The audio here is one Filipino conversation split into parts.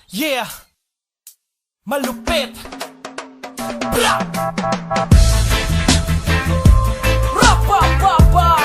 Yeah, malupit. Bra! Ra-pa-pa-pa!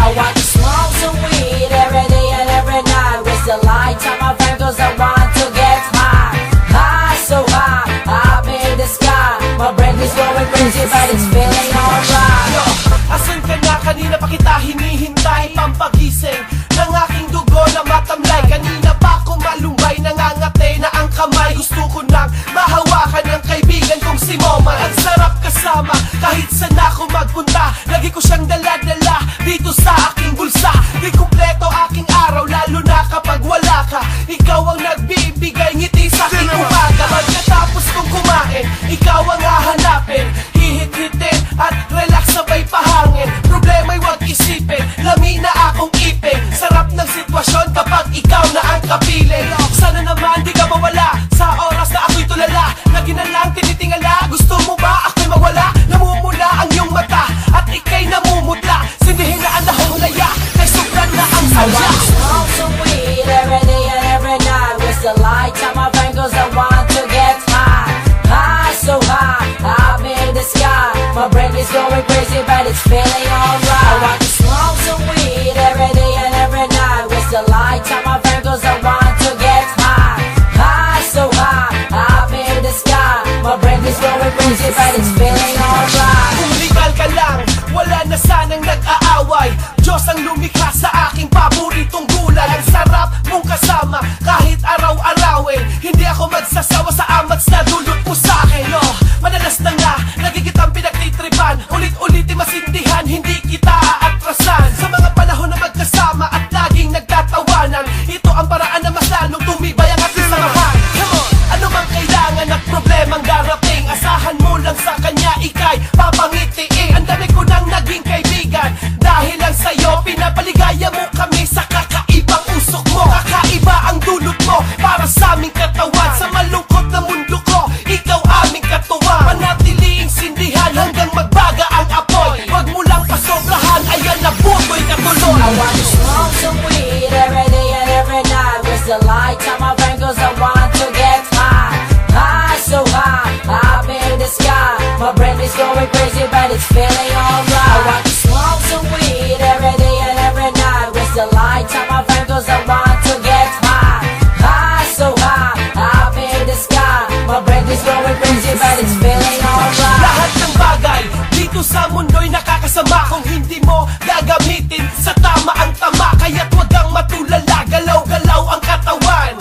I want to smoke some weed every day and every night. With the light on my friend cause I want to get high. High, so high, up in the sky. My brain is going crazy but it's feeling alright. Yo, asan ka na? Kanina pa kita hinihintay. Pampagising ng aking dugo na matamlay. Kanina pa ako malumbay, nangangate na ang kamay. Gusto ko nang mahawakan ng kaibigan kong si Moman. Ang sarap kasama kahit saan ako magpunta. Lagi ko siyang dala-dala dito sa aking bulsa. Di kumpleto aking araw lalo na kapag wala ka. Ikaw ang nagbibigay ngiti sa aking umaga. Pagkatapos kong kumain, ikaw ang hahanapin. Hihit-hitin at relax sabay pahangin. Problema'y wag isipin, lami na akong ipin. Sarap ng sitwasyon kapag ikaw na ang kapiling. Sana naman di ka mawala sa oras na ako'y tulala. Lagi na lang tinitingala, gusto mo ba ako'y mawala? Namumula ang iyong mata at ika'y namumutla. Sindihin na ang nahulaya, kay sobran na ang I sadya. want to smoke some weed every day and every night. With the light on my friend cause I want to get high. High, so high, up in the sky. My brain is going crazy but it's feeling alright. I want to smoke some weed every day and every night. With the light on my friend cause I want to get high. High, so high, up in the sky. My brain is going crazy but it's feeling alright. Kung legal ka lang, wala na sanang nag-aaway. Diyos ang lumikha sa aking paboritong gulay. Ang sarap mong kasama kahit araw-arawin. Hindi ako magsasawa sa amats na dulot mo sa akin. Yo, madalas na nga, lagi kitang pinagtitripan. Ulit-ulitin masindihan, hindi kita aatrasan. Sa mga panahon na magkasama at laging nagtatawanan, ito ang paraan na mas lalong tumibay ang ating samahan. Come on, ano mang kailangan at problemang darating, asahan mo lang sa kanya, ika'y papangitiin. Ang dami ko nang naging kaibigan dahil lang sa'yo, pinapaligaya mo kami sa kakaibang usok mo. Kakaiba ang dulot mo para sa aming katawan. Sa malungkot na mundo ko, ikaw aming katuwang. Manatiliing sindihan hanggang magbaga ang apoy. Wag mo lang pasobrahan, ayan na bumoy katuloy. I want to smoke some weed every day and every night. With the light on my brain cause I want to get high. High, so high, up in the sky. My brain is going crazy but it's feeling alright. I want to smoke some weed every day and every night. With the light on my brain cause I want to get high. High, so high, up in the sky. My brain is going crazy but it's feeling alright. Lahat ng bagay dito sa mundo'y nakakasama kung hindi mo gagamitin sa tama ang tama. Kaya't wag kang matulala, galaw-galaw ang katawan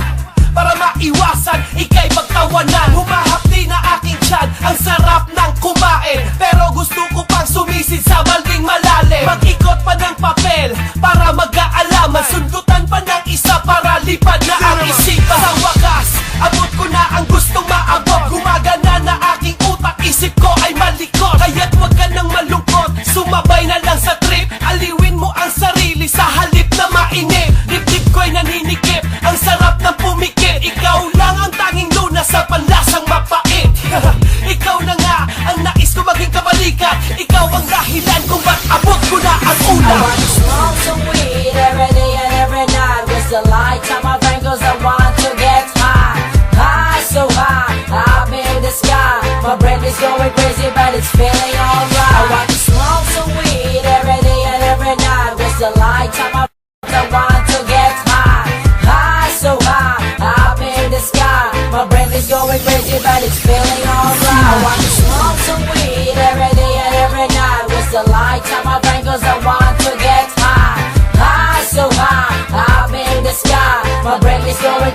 para maiwasan ika'y magtawanan. Humahapdi na aking tiyan, ang sarap ng kumain, pero gusto ko pang sumisid sa balding malalim. Mag-ikot pa ng papel para mag-aalaman, sundutan pa ng isa para lipad na ang isipan. Sa wakas, abot ko na ang gustong maabot. Gumagana na aking utak, isip ko ay malikot. Kaya't wag ka nang malungkot, sumabay na lang sa trip. Aliwin mo ang sarili sa halip na mainip. Dibdib ko'y naninikip, ang sarap ng pumikit. Ikaw lang ang tanging lunas sa panlasang mapait. Ikaw na nga ang nais ko maging kabalikat. Ikaw ang dahilan kung ba't abot ko na ang I ulan. want to smoke some weed every day and every night. With the light on my brain cause I want to get high. High, so high, up in the sky. My brain is going crazy but it's feeling alright. I want to smoke some weed every day and every night. With the light on my brain I want to get high. High, so high, up in the sky. My brain is going crazy but it's feeling alright. I want to smoke some weed every day and every night. With the light on my brain cause I want to get high. High, so high, up in the sky. My brain is going